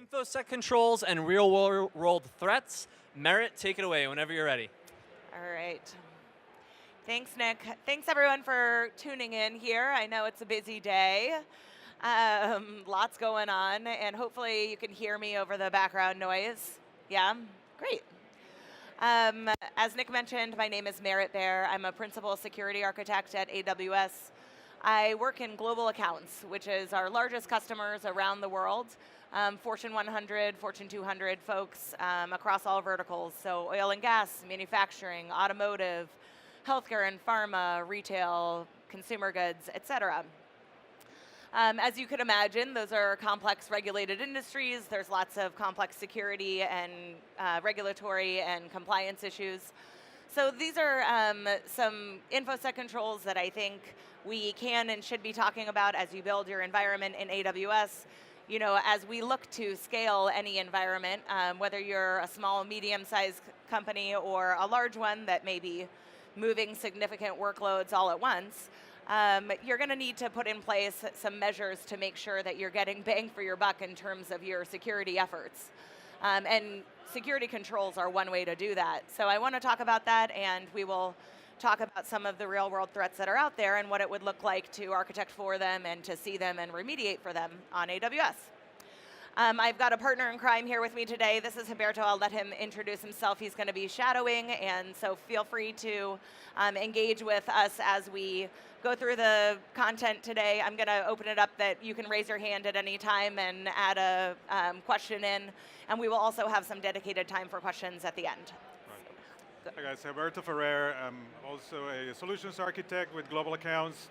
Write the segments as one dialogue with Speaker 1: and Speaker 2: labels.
Speaker 1: INFOSEC controls and real-world threats. Merritt, take it away whenever you're ready.
Speaker 2: All right. Thanks, Nick. Thanks, everyone, for tuning in here. I know it's a busy day. Lots going on, and hopefully you can hear me over the background noise. Yeah? Great. As Nick mentioned, my name is Merritt Bear. I'm a principal security architect at AWS. I work in global accounts, which is our largest customers around the world. Fortune 100, Fortune 200 folks across all verticals. So oil and gas, manufacturing, automotive, healthcare and pharma, retail, consumer goods, et cetera. As you could imagine, those are complex regulated industries. There's lots of complex security and regulatory and compliance issues. So these are some INFOSEC controls that I think we can and should be talking about as you build your environment in AWS. You know, as we look to scale any environment, whether you're a small, medium-sized company or a large one that may be moving significant workloads all at once, you're going to need to put in place some measures to make sure that you're getting bang for your buck in terms of your security efforts. And security controls are one way to do that. So I want to talk about that, and we will talk about some of the real-world threats that are out there and what it would look like to architect for them and to see them and remediate for them on AWS. I've got a partner in crime here with me today. This is Humberto. I'll let him introduce himself. He's going to be shadowing, and so feel free to engage with us as we go through the content today. I'm going to open it up that you can raise your hand at any time and add a question in, and we will also have some dedicated time for questions at the end.
Speaker 3: Hi guys, Humberto Ferrer. I'm also a solutions architect with global accounts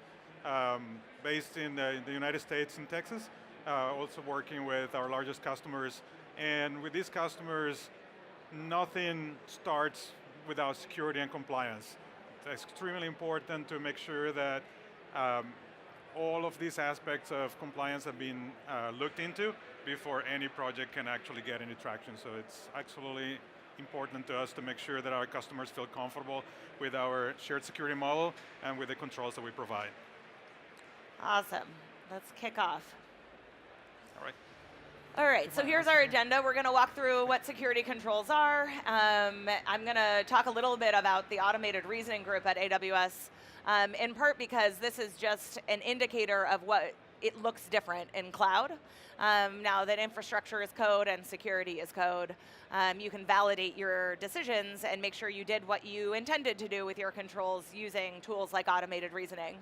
Speaker 3: based in the United States and Texas. Also working with our largest customers. And with these customers, nothing starts without security and compliance. It's extremely important to make sure that all of these aspects of compliance have been looked into before any project can actually get any traction. So it's absolutely important to us to make sure that our customers feel comfortable with our shared security model and with the controls that we provide.
Speaker 2: Awesome. Let's kick off.
Speaker 3: All right.
Speaker 2: All right, so here's our agenda. We're going to walk through what security controls are. I'm going to talk a little bit about the automated reasoning group at AWS, in part because this is just an indicator of what it looks different in cloud. Now that infrastructure is code and security is code, you can validate your decisions and make sure you did what you intended to do with your controls using tools like automated reasoning.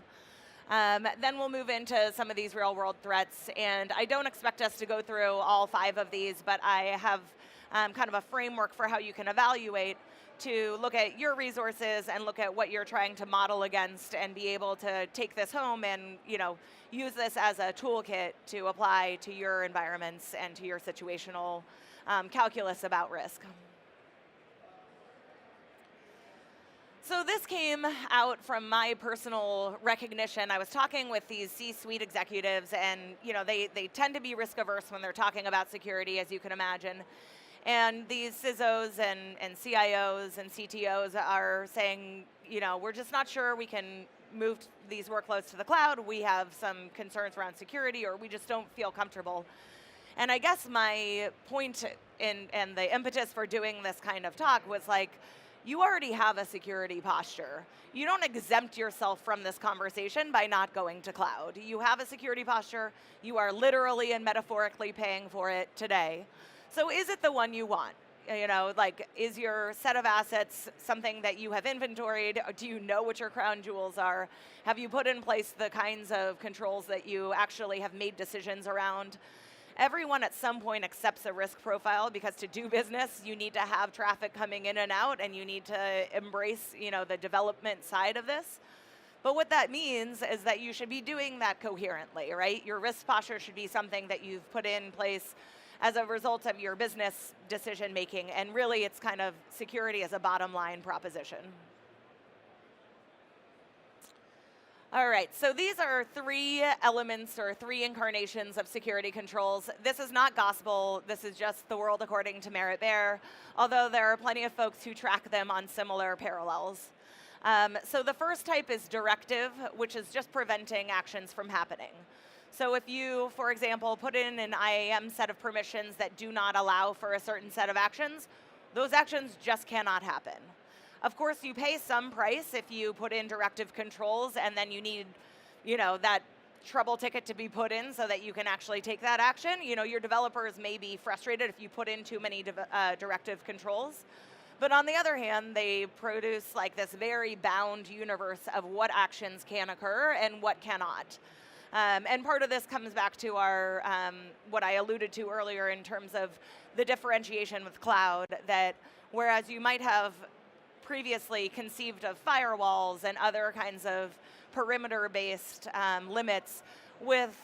Speaker 2: Then we'll move into some of these real-world threats, and I don't expect us to go through all 5 of these, but I have kind of a framework for how you can evaluate to look at your resources and look at what you're trying to model against and be able to take this home and use this as a toolkit to apply to your environments and to your situational calculus about risk. So this came out from my personal recognition. I was talking with these C-suite executives, and they tend to be risk averse when they're talking about security, as you can imagine. And these CISOs and CIOs and CTOs are saying, we're just not sure we can move these workloads to the cloud. We have some concerns around security, or we just don't feel comfortable. And I guess my point and the impetus for doing this kind of talk was like, you already have a security posture. You don't exempt yourself from this conversation by not going to cloud. You have a security posture. You are literally and metaphorically paying for it today. So is it the one you want? Is your set of assets something that you have inventoried? Do you know what your crown jewels are? Have you put in place the kinds of controls that you actually have made decisions around? Everyone at some point accepts a risk profile, because to do business, you need to have traffic coming in and out, and you need to embrace, the development side of this. But what that means is that you should be doing that coherently, right? Your risk posture should be something that you've put in place as a result of your business decision making, and really it's kind of security as a bottom line proposition. All right, so these are 3 elements or 3 incarnations of security controls. This is not gospel. This is just the world according to Merritt Bear, although there are plenty of folks who track them on similar parallels. So the first type is directive, which is just preventing actions from happening. So if you, for example, put in an IAM set of permissions that do not allow for a certain set of actions, those actions just cannot happen. Of course, you pay some price if you put in directive controls and then you need, that trouble ticket to be put in so that you can actually take that action. Your developers may be frustrated if you put in too many directive controls. But on the other hand, they produce like this very bound universe of what actions can occur and what cannot. And part of this comes back to our, what I alluded to earlier in terms of the differentiation with cloud, that whereas you might have previously conceived of firewalls and other kinds of perimeter-based limits, with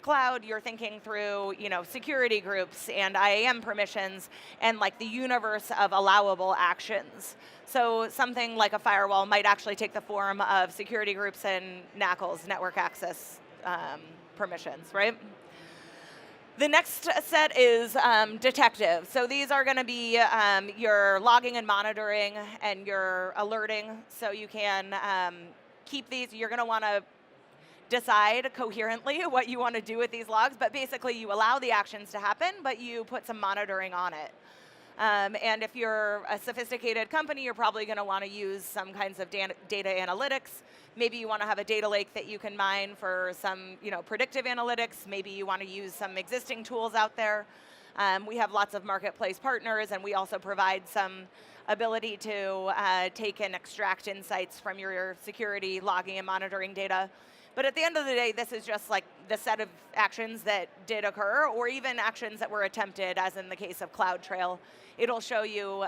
Speaker 2: cloud, you're thinking through, security groups and IAM permissions and like the universe of allowable actions. So something like a firewall might actually take the form of security groups and NACLs, network access permissions, right? The next set is detective. So these are going to be your logging and monitoring and your alerting. So you can keep these. You're going to want to decide coherently what you want to do with these logs, but basically you allow the actions to happen, but you put some monitoring on it. And if you're a sophisticated company, you're probably going to want to use some kinds of data analytics. Maybe you want to have a data lake that you can mine for some predictive analytics. Maybe you want to use some existing tools out there. We have lots of marketplace partners, and we also provide some ability to take and extract insights from your security logging and monitoring data. But at the end of the day, this is just like the set of actions that did occur, or even actions that were attempted, as in the case of CloudTrail. It'll show you,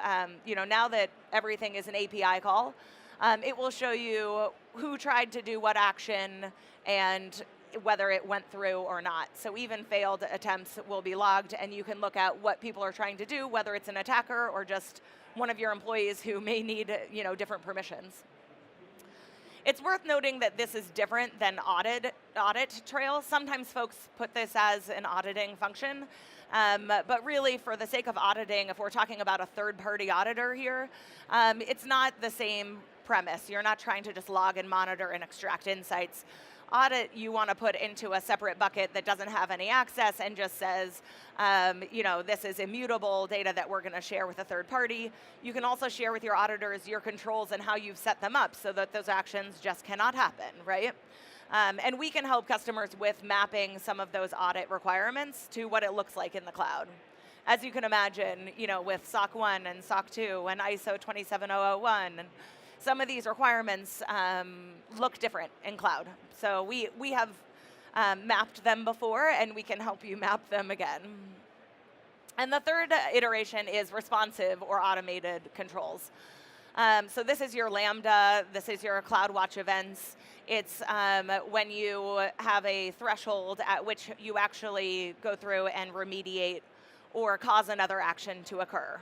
Speaker 2: now that everything is an API call, it will show you who tried to do what action and whether it went through or not. So even failed attempts will be logged, and you can look at what people are trying to do, whether it's an attacker or just one of your employees who may need, different permissions. It's worth noting that this is different than audit trail. Sometimes folks put this as an auditing function, but really for the sake of auditing, if we're talking about a third-party auditor here, it's not the same premise. You're not trying to just log and monitor and extract insights. Audit, you want to put into a separate bucket that doesn't have any access and just says, this is immutable data that we're going to share with a third party. You can also share with your auditors your controls and how you've set them up so that those actions just cannot happen, right? And we can help customers with mapping some of those audit requirements to what it looks like in the cloud. As you can imagine, with SOC 1 and SOC 2 and ISO 27001, and some of these requirements look different in cloud. So we have mapped them before, and we can help you map them again. And the third iteration is responsive or automated controls. So this is your Lambda, this is your CloudWatch events. It's when you have a threshold at which you actually go through and remediate or cause another action to occur.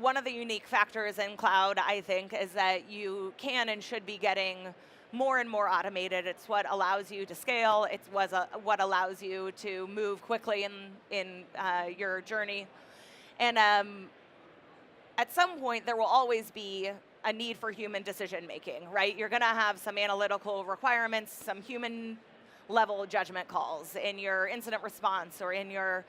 Speaker 2: One of the unique factors in cloud, I think, is that you can and should be getting more and more automated. It's what allows you to scale. It's what allows you to move quickly in your journey. And at some point, there will always be a need for human decision making, right? You're going to have some analytical requirements, some human level judgment calls in your incident response or in your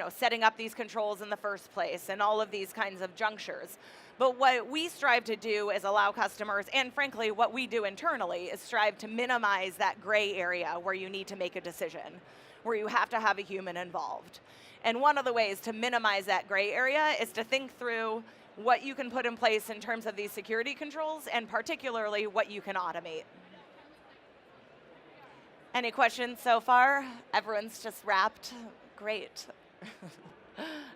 Speaker 2: setting up these controls in the first place and all of these kinds of junctures. But what we strive to do is allow customers, and frankly, what we do internally is strive to minimize that gray area where you need to make a decision, where you have to have a human involved. And one of the ways to minimize that gray area is to think through what you can put in place in terms of these security controls, and particularly what you can automate. Any questions so far? Everyone's just wrapped. Great.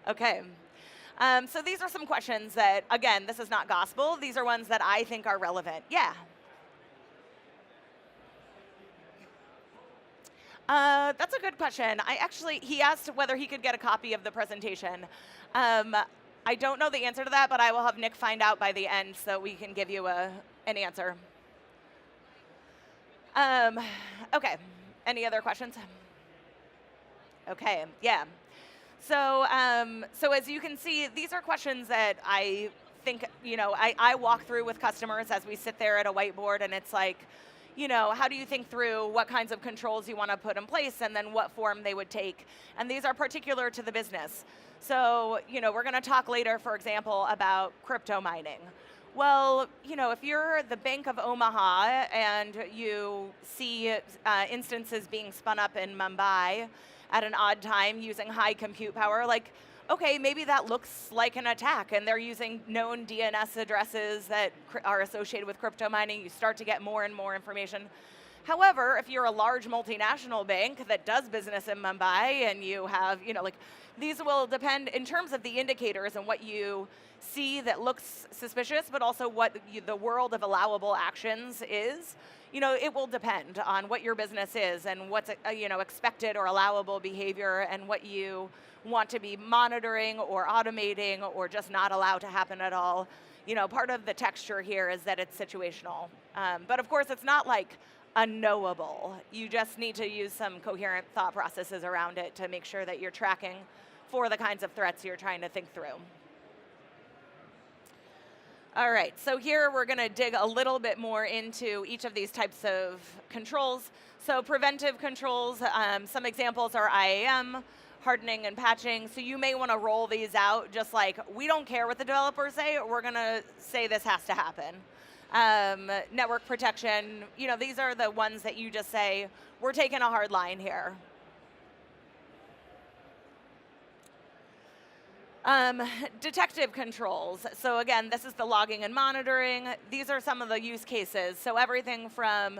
Speaker 2: Okay. So these are some questions that, again, this is not gospel. These are ones that I think are relevant. Yeah. That's a good question. He asked whether he could get a copy of the presentation. I don't know the answer to that, but I will have Nick find out by the end so we can give you an answer. Okay. Any other questions? Okay, yeah. So as you can see, these are questions that I think, I walk through with customers as we sit there at a whiteboard, and it's like, how do you think through what kinds of controls you want to put in place and then what form they would take? And these are particular to the business. So, we're going to talk later, for example, about crypto mining. Well, if you're the Bank of Omaha and you see instances being spun up in Mumbai at an odd time using high compute power, like, okay, maybe that looks like an attack and they're using known DNS addresses that are associated with crypto mining. You start to get more and more information. However, if you're a large multinational bank that does business in Mumbai and you have, these will depend in terms of the indicators and what you see that looks suspicious, but also what the world of allowable actions is. It will depend on what your business is and what's expected or allowable behavior and what you want to be monitoring or automating or just not allow to happen at all. Part of the texture here is that it's situational. But of course, it's not like unknowable. You just need to use some coherent thought processes around it to make sure that you're tracking for the kinds of threats you're trying to think through. All right, so here we're going to dig a little bit more into each of these types of controls. So preventive controls, some examples are IAM, hardening and patching. So you may want to roll these out just like, we don't care what the developers say, we're going to say this has to happen. Network protection, these are the ones that you just say, we're taking a hard line here. Detective controls. So again, this is the logging and monitoring. These are some of the use cases. So everything from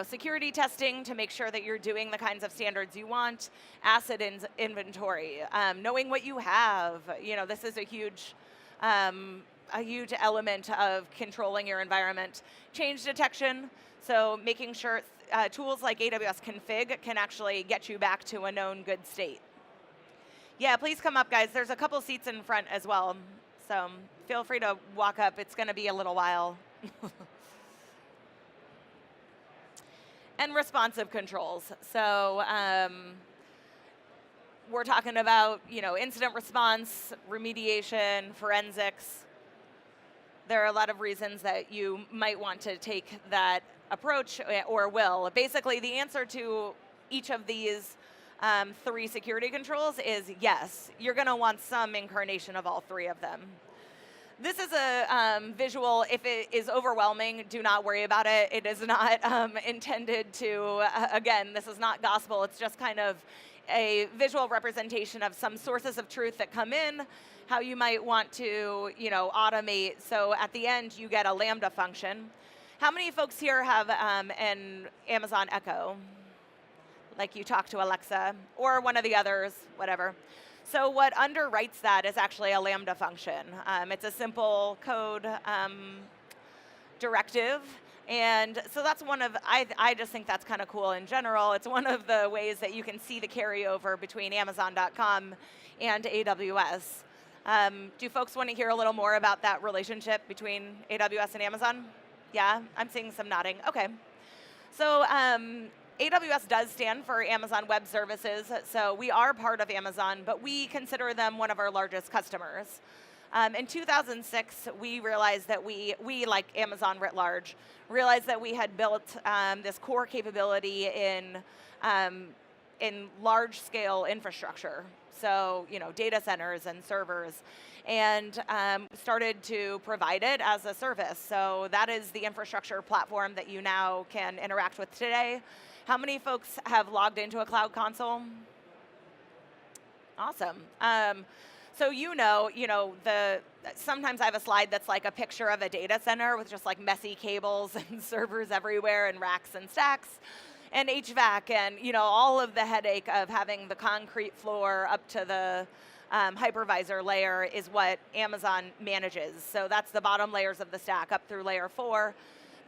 Speaker 2: security testing to make sure that you're doing the kinds of standards you want, asset inventory, knowing what you have. This is a huge element of controlling your environment. Change detection, so making sure tools like AWS config can actually get you back to a known good state. Yeah, please come up, guys. There's a couple seats in front as well, so feel free to walk up. It's going to be a little while. And responsive controls. So we're talking about incident response, remediation, forensics. There are a lot of reasons that you might want to take that approach or will. Basically, the answer to each of these 3 security controls is yes. You're going to want some incarnation of all 3 of them. This is a visual. If it is overwhelming, do not worry about it. It is not intended to, again, this is not gospel. It's just kind of a visual representation of some sources of truth that come in, how you might want to automate. So at the end, you get a Lambda function. How many folks here have an Amazon Echo? Like you talk to Alexa or one of the others, whatever. So what underwrites that is actually a Lambda function. It's a simple code directive. And so that's one of, I just think that's kind of cool in general. It's one of the ways that you can see the carryover between Amazon.com and AWS. Do folks want to hear a little more about that relationship between AWS and Amazon? Yeah, I'm seeing some nodding. Okay. So AWS does stand for Amazon Web Services, so we are part of Amazon, but we consider them one of our largest customers. In 2006, we realized that we like Amazon writ large, realized that we had built this core capability in large-scale infrastructure, so data centers and servers, and started to provide it as a service. So that is the infrastructure platform that you now can interact with today. How many folks have logged into a cloud console? Awesome. So sometimes I have a slide that's like a picture of a data center with just like messy cables and servers everywhere and racks and stacks and HVAC and all of the headache of having the concrete floor up to the hypervisor layer is what Amazon manages. So that's the bottom layers of the stack up through layer 4.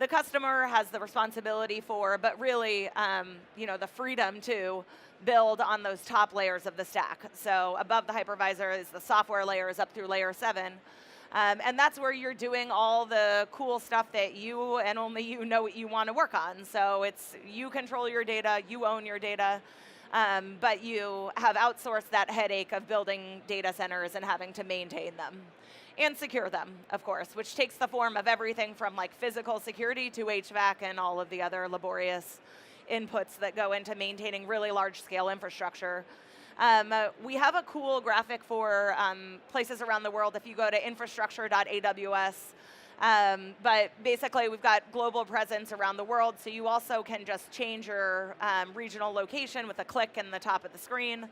Speaker 2: The customer has the responsibility for, but really, the freedom to build on those top layers of the stack. So above the hypervisor is the software layers up through layer 7. And that's where you're doing all the cool stuff that you and only you know what you want to work on. So it's you control your data, you own your data, but you have outsourced that headache of building data centers and having to maintain them. and secure them, of course, which takes the form of everything from like physical security to HVAC and all of the other laborious inputs that go into maintaining really large-scale infrastructure. We have a cool graphic for places around the world if you go to infrastructure.aws. But basically, we've got global presence around the world, so you also can just change your regional location with a click in the top of the screen.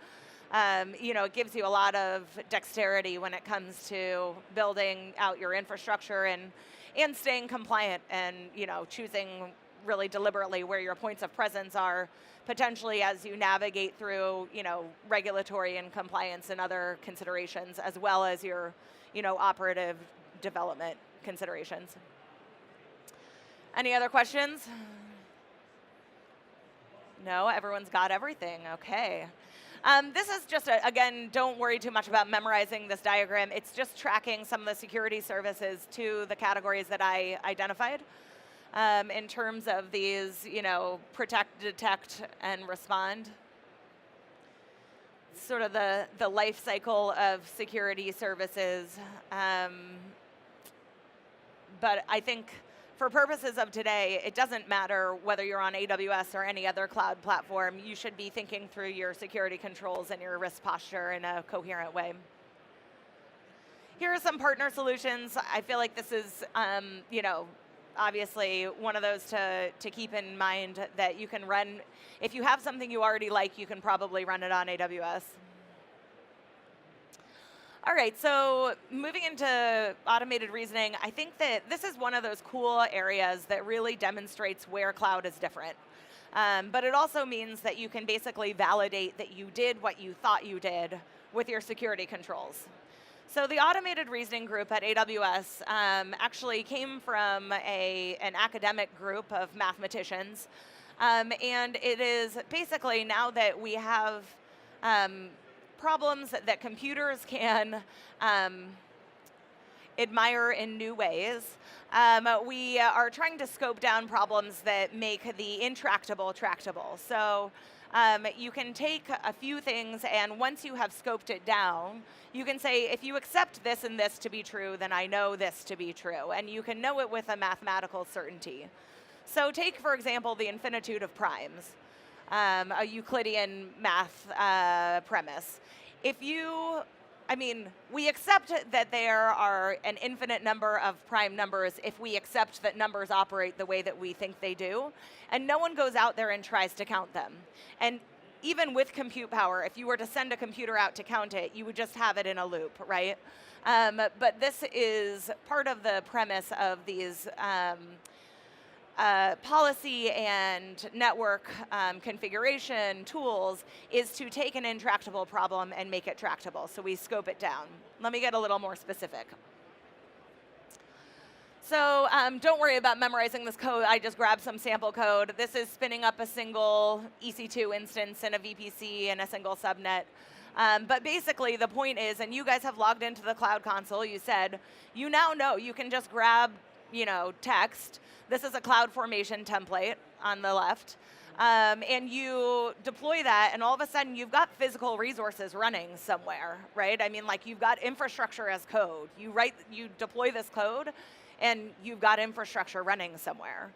Speaker 2: It gives you a lot of dexterity when it comes to building out your infrastructure and staying compliant and choosing really deliberately where your points of presence are, potentially as you navigate through regulatory and compliance and other considerations, as well as your operative development considerations. Any other questions? No, everyone's got everything. Okay. This is just, again, don't worry too much about memorizing this diagram. It's just tracking some of the security services to the categories that I identified in terms of these, protect, detect, and respond. Sort of the life cycle of security services. But I think for purposes of today, it doesn't matter whether you're on AWS or any other cloud platform. You should be thinking through your security controls and your risk posture in a coherent way. Here are some partner solutions. I feel like this is, obviously one of those to keep in mind that you can run. If you have something you already like, you can probably run it on AWS. All right, so moving into automated reasoning, I think that this is one of those cool areas that really demonstrates where cloud is different. But it also means that you can basically validate that you did what you thought you did with your security controls. So the automated reasoning group at AWS actually came from an academic group of mathematicians. And it is basically, now that we have problems that computers can admire in new ways, we are trying to scope down problems that make the intractable tractable. So you can take a few things, and once you have scoped it down, you can say, if you accept this and this to be true, then I know this to be true. And you can know it with a mathematical certainty. So take, for example, the infinitude of primes, a Euclidean math premise. We accept that there are an infinite number of prime numbers if we accept that numbers operate the way that we think they do, and no one goes out there and tries to count them. And even with compute power, if you were to send a computer out to count it, you would just have it in a loop, right? But this is part of the premise of these policy and network configuration tools, is to take an intractable problem and make it tractable. So we scope it down. Let me get a little more specific. So don't worry about memorizing this code. I just grabbed some sample code. This is spinning up a single EC2 instance in a VPC and a single subnet. But basically the point is, and you guys have logged into the Cloud Console, you said, you now know you can just grab text. This is a CloudFormation template on the left. And you deploy that, and all of a sudden you've got physical resources running somewhere, right? You've got infrastructure as code. You deploy this code, and you've got infrastructure running somewhere.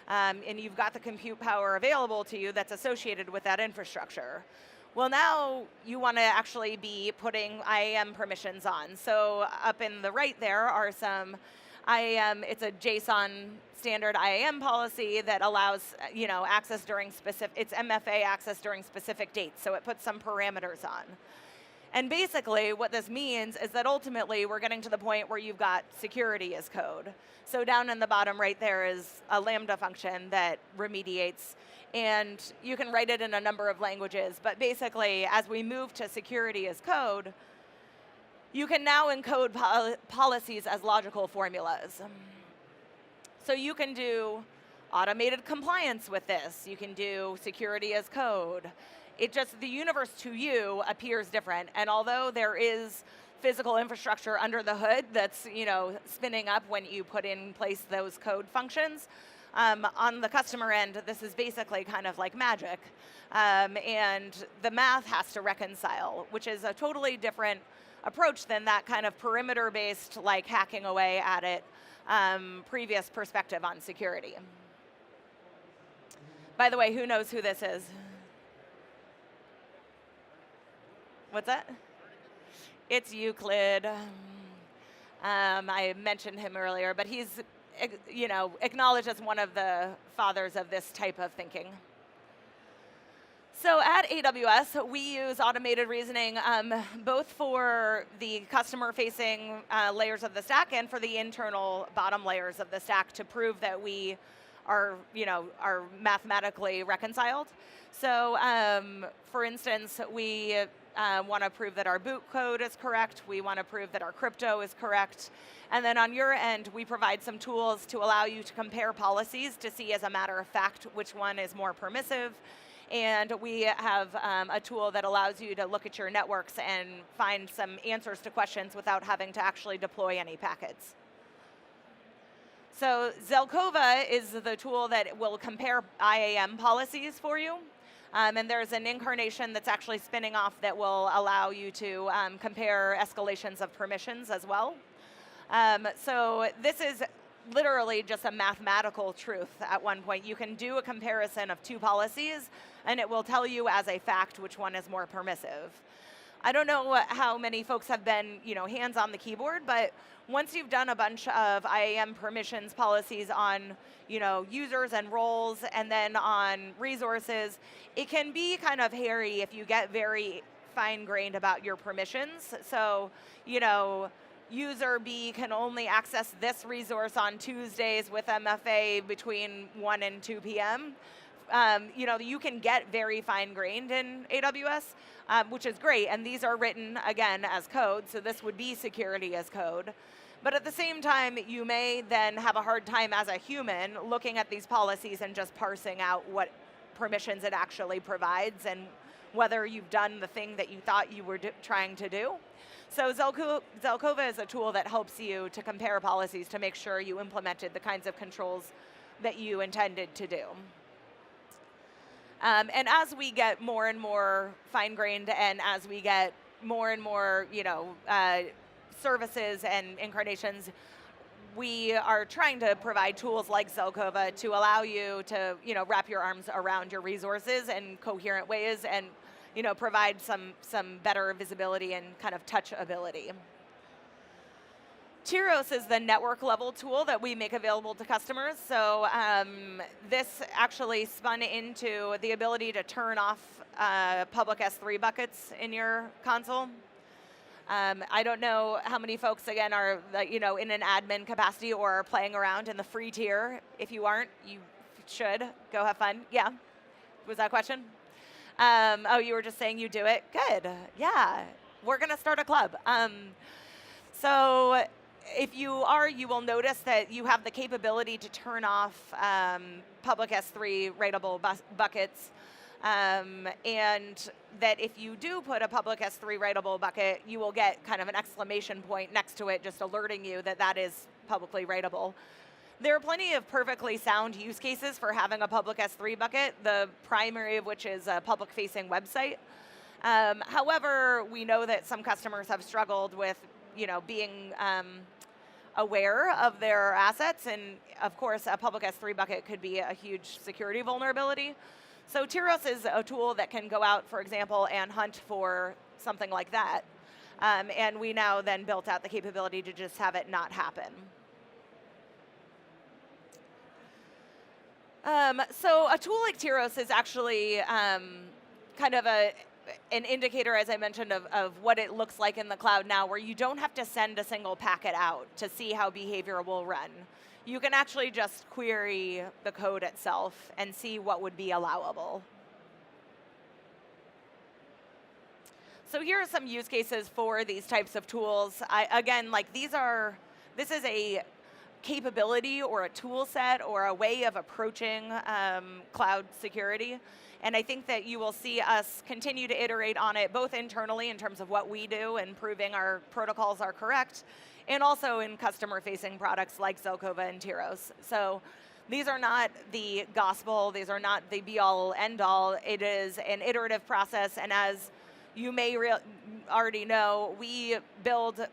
Speaker 2: And you've got the compute power available to you that's associated with that infrastructure. Well, now you want to actually be putting IAM permissions on. So up in the right there are some IAM, it's a JSON standard IAM policy that allows access during it's MFA access during specific dates, so it puts some parameters on. And basically what this means is that ultimately we're getting to the point where you've got security as code. So down in the bottom right there is a Lambda function that remediates, and you can write it in a number of languages, but basically as we move to security as code, you can now encode policies as logical formulas. So you can do automated compliance with this. You can do security as code. The universe to you appears different. And although there is physical infrastructure under the hood that's spinning up when you put in place those code functions, on the customer end, this is basically kind of like magic. And the math has to reconcile, which is a totally different approach than that kind of perimeter-based, like hacking away at it, previous perspective on security. By the way, who knows who this is? What's that? It's Euclid. I mentioned him earlier, but he's acknowledged as one of the fathers of this type of thinking. So at AWS, we use automated reasoning both for the customer-facing layers of the stack and for the internal bottom layers of the stack to prove that we are mathematically reconciled. So for instance, we want to prove that our boot code is correct. We want to prove that our crypto is correct. And then on your end, we provide some tools to allow you to compare policies to see, as a matter of fact, which one is more permissive. And we have a tool that allows you to look at your networks and find some answers to questions without having to actually deploy any packets. So Zelkova is the tool that will compare IAM policies for you. And there's an incarnation that's actually spinning off that will allow you to compare escalations of permissions as well. So this is literally just a mathematical truth at one point. You can do a comparison of two policies, and it will tell you as a fact which one is more permissive. I don't know how many folks have been, hands on the keyboard, but once you've done a bunch of IAM permissions policies on, users and roles, and then on resources, it can be kind of hairy if you get very fine-grained about your permissions. So, user B can only access this resource on Tuesdays with MFA between 1 and 2 p.m. You can get very fine-grained in AWS, which is great, and these are written, again, as code, so this would be security as code. But at the same time, you may then have a hard time as a human looking at these policies and just parsing out what permissions it actually provides and whether you've done the thing that you thought you were trying to do. So Zelkova is a tool that helps you to compare policies to make sure you implemented the kinds of controls that you intended to do. And as we get more and more fine-grained, and as we get more and more, services and incarnations, we are trying to provide tools like Zelkova to allow you to, wrap your arms around your resources in coherent ways and, provide some better visibility and kind of touchability. Tyros is the network level tool that we make available to customers. So this actually spun into the ability to turn off public S3 buckets in your console. I don't know how many folks, again, are in an admin capacity or are playing around in the free tier. If you aren't, you should. Go have fun. Yeah. Was that a question? Oh, you were just saying you do it? Good. Yeah. We're going to start a club. So if you are, you will notice that you have the capability to turn off public S3 writable buckets. And that if you do put a public S3 writable bucket, you will get kind of an exclamation point next to it, just alerting you that that is publicly writable. There are plenty of perfectly sound use cases for having a public S3 bucket, the primary of which is a public-facing website. However, we know that some customers have struggled with, being aware of their assets, and of course, a public S3 bucket could be a huge security vulnerability. So Tyros is a tool that can go out, for example, and hunt for something like that. And we now then built out the capability to just have it not happen. So a tool like Tyros is actually kind of an indicator, as I mentioned, of what it looks like in the cloud now, where you don't have to send a single packet out to see how behavior will run. You can actually just query the code itself and see what would be allowable. So here are some use cases for these types of tools. This is a capability or a tool set or a way of approaching cloud security. And I think that you will see us continue to iterate on it, both internally in terms of what we do and proving our protocols are correct, and also in customer-facing products like Zelkova and Tyros. So these are not the gospel. These are not the be-all, end-all. It is an iterative process, and as you may already know, we build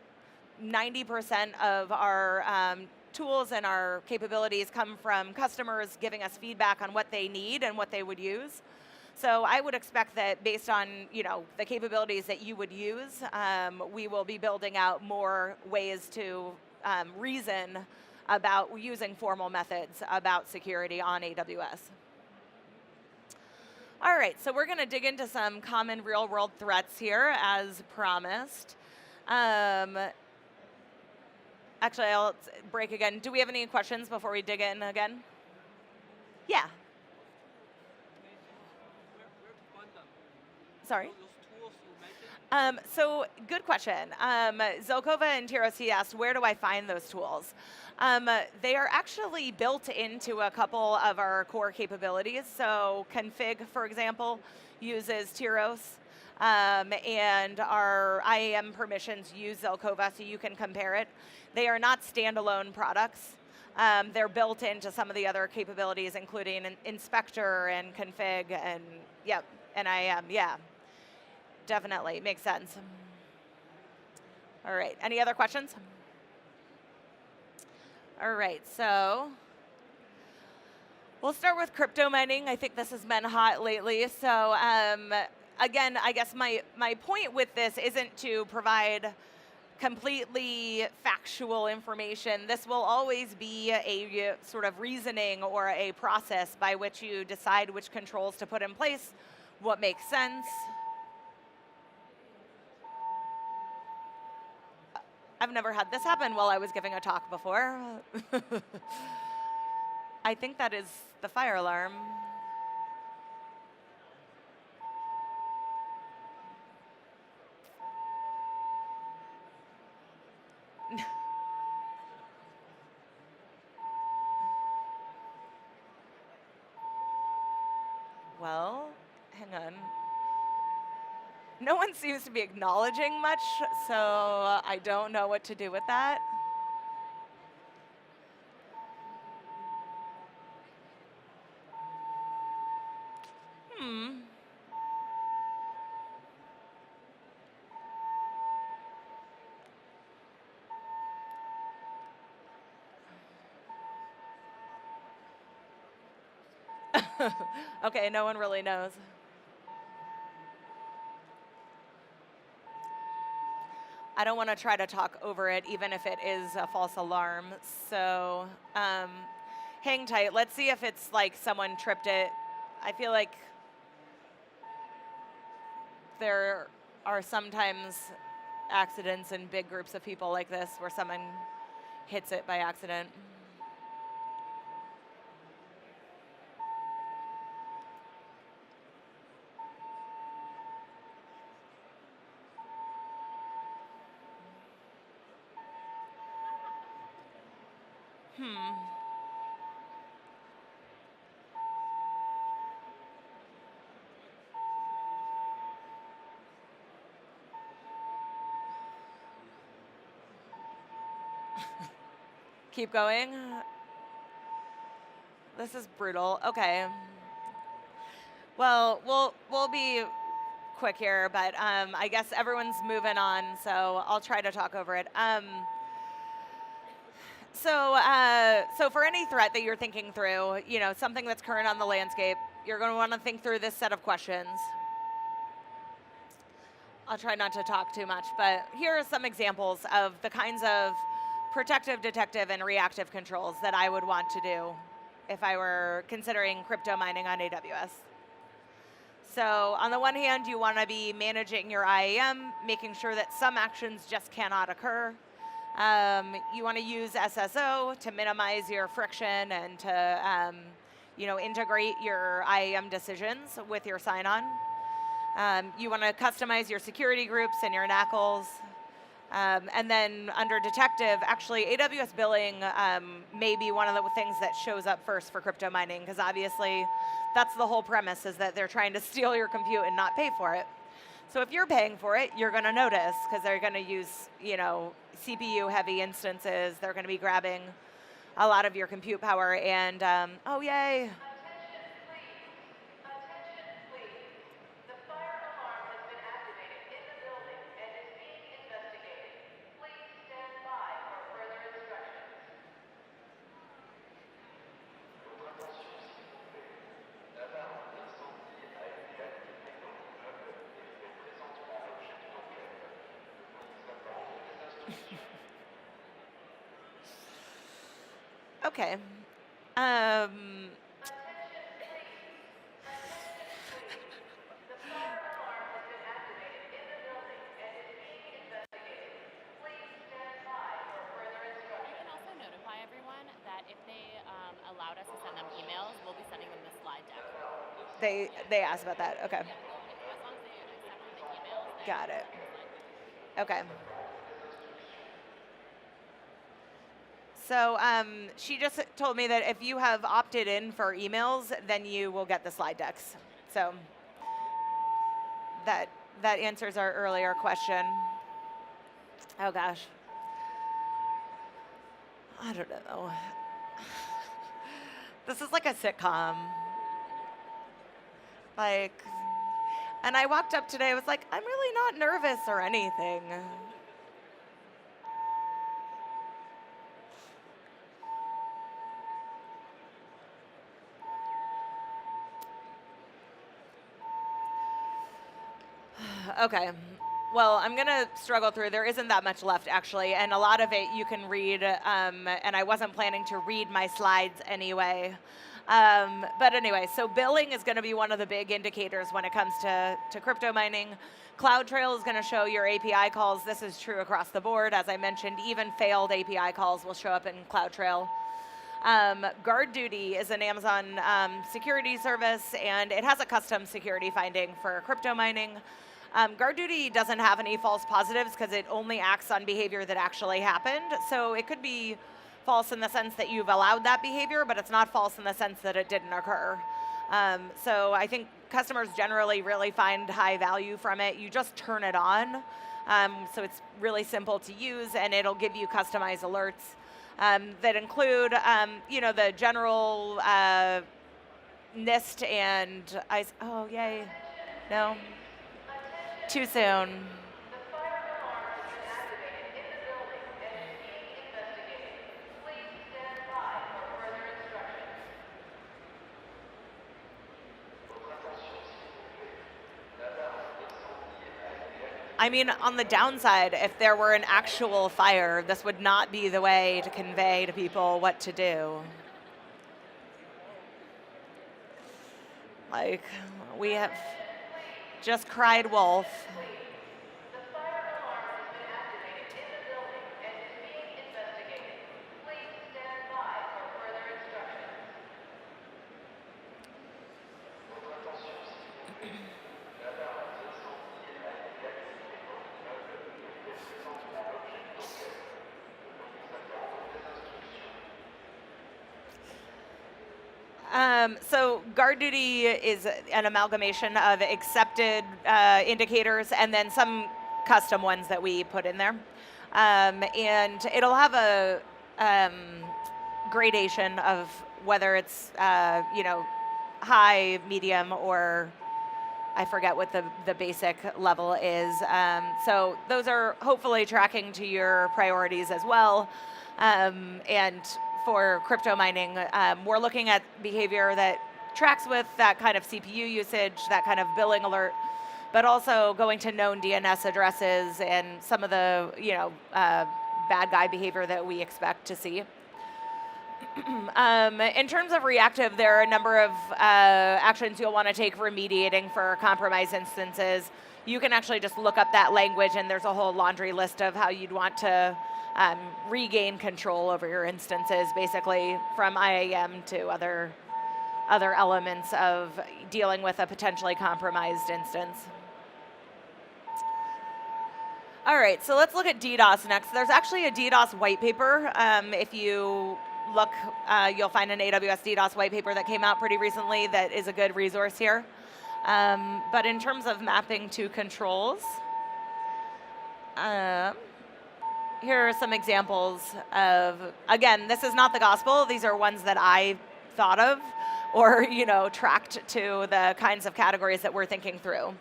Speaker 2: 90% of our tools and our capabilities come from customers giving us feedback on what they need and what they would use. So I would expect that based on the capabilities that you would use, we will be building out more ways to reason about using formal methods about security on AWS. All right, so we're going to dig into some common real-world threats here, as promised. Actually, I'll break again. Do we have any questions before we dig in again? Yeah. Sorry? So good question. Zelkova and TROC asked, where do I find those tools? They are actually built into a couple of our core capabilities. So config, for example, uses TROC, and our IAM permissions use Zelkova, so you can compare it. They are not standalone products. They're built into some of the other capabilities, including an inspector and config and IAM. Yeah, definitely makes sense. All right, any other questions? All right, so we'll start with crypto mining. I think this has been hot lately. So again, I guess my point with this isn't to provide completely factual information. This will always be a sort of reasoning or a process by which you decide which controls to put in place, what makes sense. I've never had this happen while I was giving a talk before. I think that is the fire alarm. Well, hang on. No one seems to be acknowledging much, so I don't know what to do with that. Okay, no one really knows. I don't want to try to talk over it, even if it is a false alarm. So hang tight. Let's see if it's like someone tripped it. I feel like there are sometimes accidents in big groups of people like this where someone hits it by accident. Keep going. This is brutal. Okay. Well, we'll be quick here, but I guess everyone's moving on, so I'll try to talk over it. So for any threat that you're thinking through, something that's current on the landscape, you're going to want to think through this set of questions. I'll try not to talk too much, but here are some examples of the kinds of protective, detective, and reactive controls that I would want to do if I were considering crypto mining on AWS. So on the one hand, you want to be managing your IAM, making sure that some actions just cannot occur. You want to use SSO to minimize your friction and to integrate your IAM decisions with your sign-on. You want to customize your security groups and your NACLs. And then under detective, actually AWS billing may be one of the things that shows up first for crypto mining, because obviously that's the whole premise, is that they're trying to steal your compute and not pay for it. So if you're paying for it, you're going to notice, because they're going to use CPU heavy instances. They're going to be grabbing a lot of your compute power, and oh yay. Okay.
Speaker 4: You can also notify everyone that if they allowed us to send them emails, we'll be sending them the slide deck.
Speaker 2: They asked about that. Okay.
Speaker 4: As long as they accepted the emails, they
Speaker 2: Got it.
Speaker 4: send the slide deck.
Speaker 2: Okay. So she just told me that if you have opted in for emails, then you will get the slide decks. So that answers our earlier question. Oh gosh. I don't know. This is like a sitcom. Like, and I walked up today, I was like, I'm really not nervous or anything. Okay. Well, I'm going to struggle through. There isn't that much left, actually, and a lot of it you can read, and I wasn't planning to read my slides anyway. But anyway, so billing is going to be one of the big indicators when it comes to crypto mining. CloudTrail is going to show your API calls. This is true across the board. As I mentioned, even failed API calls will show up in CloudTrail. GuardDuty is an Amazon security service, and it has a custom security finding for crypto mining. GuardDuty doesn't have any false positives because it only acts on behavior that actually happened. So it could be false in the sense that you've allowed that behavior, but it's not false in the sense that it didn't occur. So I think customers generally really find high value from it. You just turn it on. So it's really simple to use, and it'll give you customized alerts that include, the general NIST and ICE. Oh, yay. No. Too soon. I mean, on the downside, if there were an actual fire, this would not be the way to convey to people what to do. Like, we have just cried wolf. So GuardDuty is an amalgamation of accepted indicators and then some custom ones that we put in there. And it'll have a gradation of whether it's high, medium, or I forget what the basic level is. So those are hopefully tracking to your priorities as well. And for crypto mining, we're looking at behavior that tracks with that kind of CPU usage, that kind of billing alert, but also going to known DNS addresses and some of the bad guy behavior that we expect to see. In terms of reactive, there are a number of actions you'll want to take remediating for compromised instances. You can actually just look up that language, and there's a whole laundry list of how you'd want to regain control over your instances, basically from IAM to other elements of dealing with a potentially compromised instance. All right, so let's look at DDoS next. There's actually a DDoS white paper. If you look, you'll find an AWS DDoS white paper that came out pretty recently that is a good resource here. But in terms of mapping to controls, here are some examples of, again, this is not the gospel. These are ones that I thought of or tracked to the kinds of categories that we're thinking through.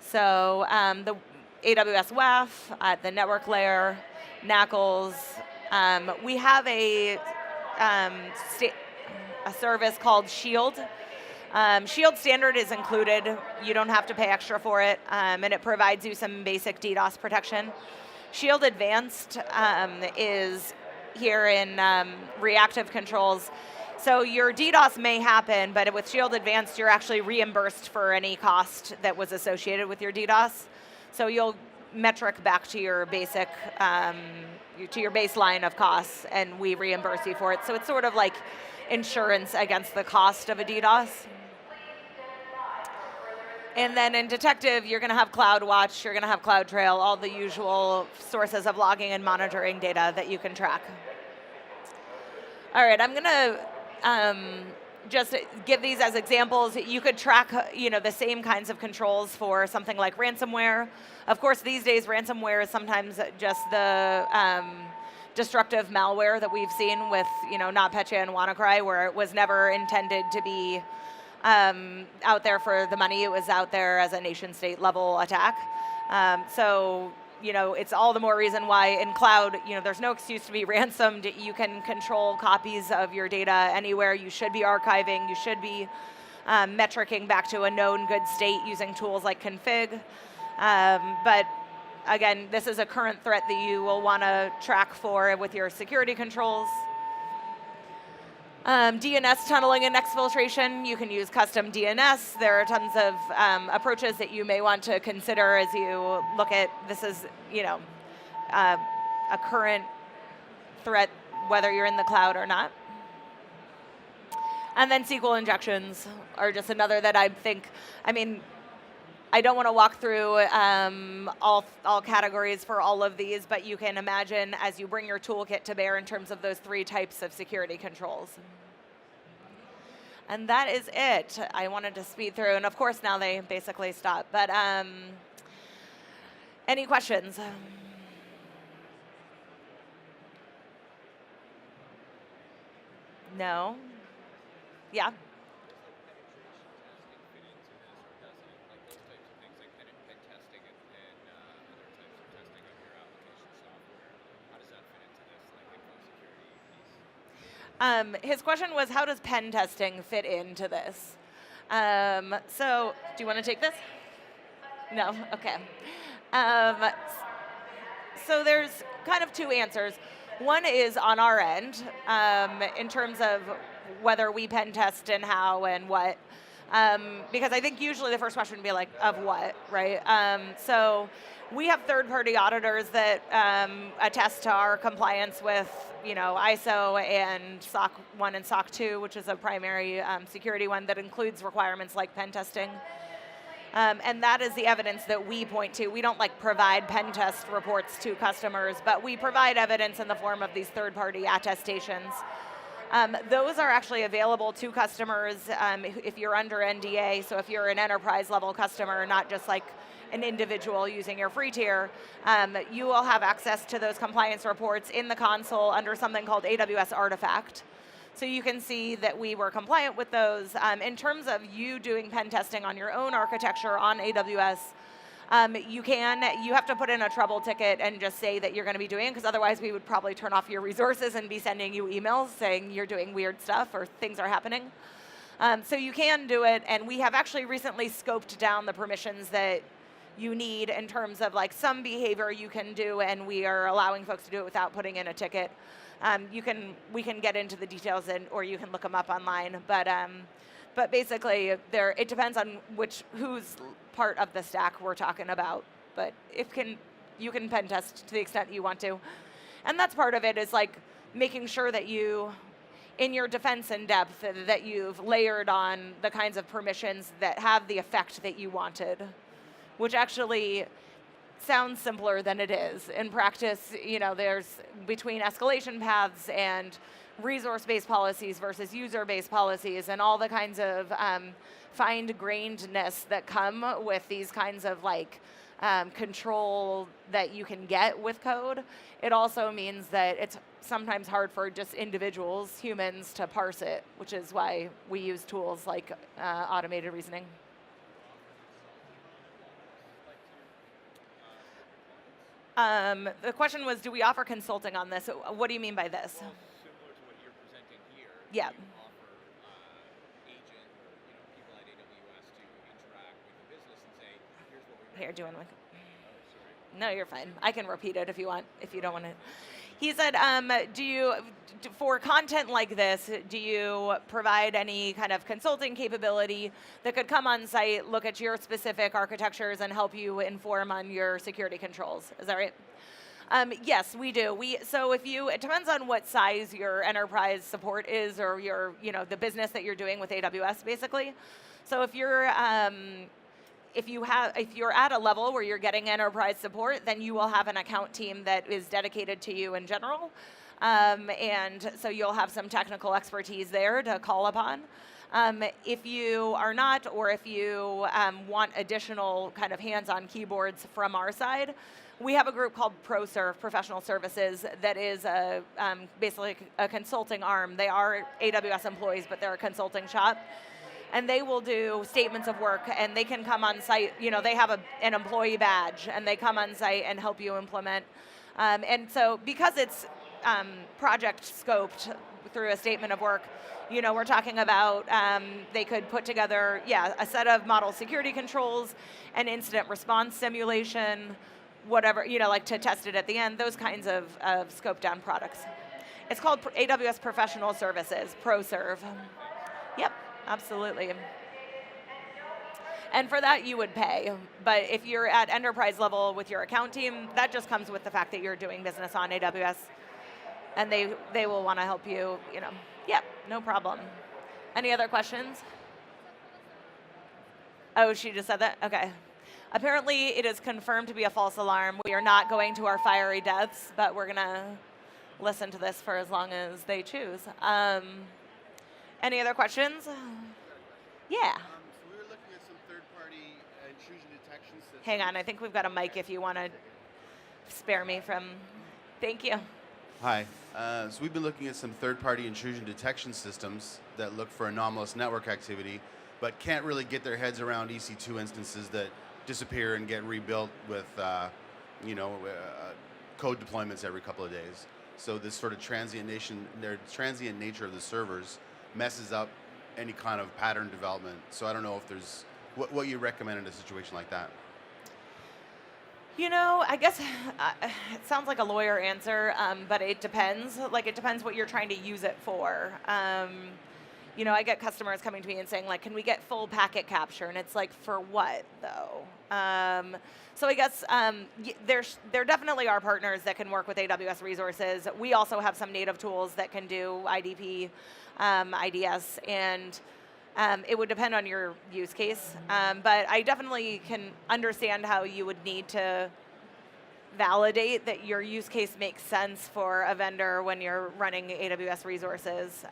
Speaker 2: So the AWS WAF at the network layer, NACLs. We have a service called Shield. Shield standard is included. You don't have to pay extra for it, and it provides you some basic DDoS protection. Shield Advanced is here in reactive controls. So your DDoS may happen, but with Shield Advanced, you're actually reimbursed for any cost that was associated with your DDoS. So you'll metric back to your basic, to your baseline of costs, and we reimburse you for it. So it's sort of like insurance against the cost of a DDoS. And then in Detective, you're going to have CloudWatch, you're going to have CloudTrail, all the usual sources of logging and monitoring data that you can track. All right, I'm going to just give these as examples. You could track, the same kinds of controls for something like ransomware. Of course, these days, ransomware is sometimes just the destructive malware that we've seen with, NotPetya and WannaCry, where it was never intended to be out there for the money. It was out there as a nation-state level attack. So it's all the more reason why in cloud, there's no excuse to be ransomed. You can control copies of your data anywhere. You should be archiving. You should be metricing back to a known good state using tools like config. But again, this is a current threat that you will want to track for with your security controls. DNS tunneling and exfiltration, you can use custom DNS. There are tons of approaches that you may want to consider as you look at, this is, a current threat, whether you're in the cloud or not. And then SQL injections are just another that I think, I don't want to walk through all categories for all of these, but you can imagine as you bring your toolkit to bear in terms of those 3 types of security controls. And that is it. I wanted to speed through, and of course now they basically stop. But any questions? No? Yeah? His question was, how does pen testing fit into this? So, do you want to take this? No? Okay. So there's kind of 2 answers. One is on our end, in terms of whether we pen test and how and what. Because I think usually the first question would be like, of what, right? So we have third-party auditors that attest to our compliance with, ISO and SOC 1 and SOC 2, which is a primary security one that includes requirements like pen testing. And that is the evidence that we point to. We don't provide pen test reports to customers, but we provide evidence in the form of these third-party attestations. Those are actually available to customers if you're under NDA. So if you're an enterprise level customer, not just like an individual using your free tier, you will have access to those compliance reports in the console under something called AWS Artifact. So you can see that we were compliant with those. In terms of you doing pen testing on your own architecture on AWS, you have to put in a trouble ticket and just say that you're going to be doing it, because otherwise we would probably turn off your resources and be sending you emails saying you're doing weird stuff or things are happening. So you can do it, and we have actually recently scoped down the permissions that you need in terms of some behavior you can do, and we are allowing folks to do it without putting in a ticket. We can get into the details, or you can look them up online. But basically, it depends on whose part of the stack we're talking about. But you can pen test to the extent you want to, and that's part of it is making sure that you, in your defense in depth, that you've layered on the kinds of permissions that have the effect that you wanted, which actually sounds simpler than it is. In practice, there's between escalation paths and resource-based policies versus user-based policies and all the kinds of fine-grainedness that come with these kinds of control that you can get with code. It also means that it's sometimes hard for just individuals, humans, to parse it, which is why we use tools like automated reasoning. The question was, do we offer consulting on this? What do you mean by this?
Speaker 5: Similar to what you're presenting here.
Speaker 2: Yeah.
Speaker 5: You offer agent, people at AWS to interact with the business and say, here's what we're
Speaker 2: Here, doing like. No, you're fine. I can repeat it if you want, if you don't want to. He said, for content like this, do you provide any kind of consulting capability that could come on site, look at your specific architectures, and help you inform on your security controls? Is that right? Yes, we do. So it depends on what size your enterprise support is, or the business that you're doing with AWS, basically. So if you're if you're at a level where you're getting enterprise support, then you will have an account team that is dedicated to you in general. And so you'll have some technical expertise there to call upon. If you are not, or if you want additional kind of hands-on keyboards from our side, we have a group called ProServe, Professional Services, that is basically a consulting arm. They are AWS employees, but they're a consulting shop. And they will do statements of work, and they can come on site. They have an employee badge, and they come on site and help you implement. And so because it's project scoped through a statement of work, we're talking about they could put together, a set of model security controls, an incident response simulation, whatever, like to test it at the end, those kinds of scoped down products. It's called AWS Professional Services, ProServe. Yep. Absolutely. And for that, you would pay. But if you're at enterprise level with your account team, that just comes with the fact that you're doing business on AWS. And they will want to help you, Yep, no problem. Any other questions? Oh, she just said that? Okay. Apparently, it is confirmed to be a false alarm. We are not going to our fiery deaths, but we're going to listen to this for as long as they choose. Any other questions? Yeah.
Speaker 6: So we were looking at some third-party intrusion detection systems.
Speaker 2: Hang on, I think we've got a mic if you want to spare me from. Thank you.
Speaker 6: Hi. So we've been looking at some third-party intrusion detection systems that look for anomalous network activity, but can't really get their heads around EC2 instances that disappear and get rebuilt with, code deployments every couple of days. So this sort of transient nature of the servers messes up any kind of pattern development. So I don't know if there's what you recommend in a situation like that.
Speaker 2: I guess it sounds like a lawyer answer, but it depends. It depends what you're trying to use it for. I get customers coming to me and saying, can we get full packet capture? And it's like, for what, though? So I guess there definitely are partners that can work with AWS resources. We also have some native tools that can do IDP, IDS, and it would depend on your use case. But I definitely can understand how you would need to validate that your use case makes sense for a vendor when you're running AWS resources.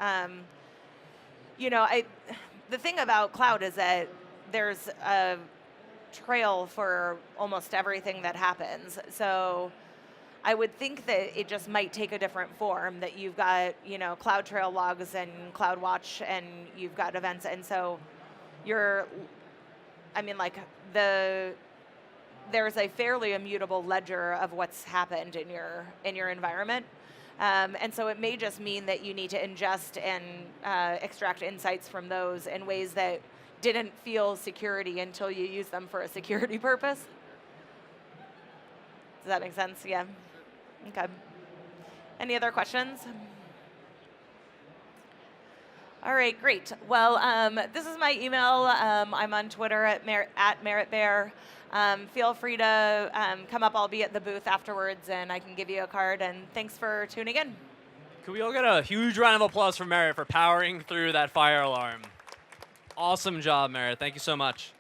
Speaker 2: The thing about cloud is that there's a trail for almost everything that happens. So I would think that it just might take a different form, that you've got, CloudTrail logs and CloudWatch, and you've got events. And so there's a fairly immutable ledger of what's happened in your environment. And so it may just mean that you need to ingest and extract insights from those in ways that didn't feel security until you use them for a security purpose. Does that make sense? Yeah. Okay. Any other questions? All right, great. Well, this is my email. I'm on Twitter at @MeritBear. Feel free to come up. I'll be at the booth afterwards, and I can give you a card. And thanks for tuning in.
Speaker 1: Could we all get a huge round of applause for Merit for powering through that fire alarm? Awesome job, Merit. Thank you so much.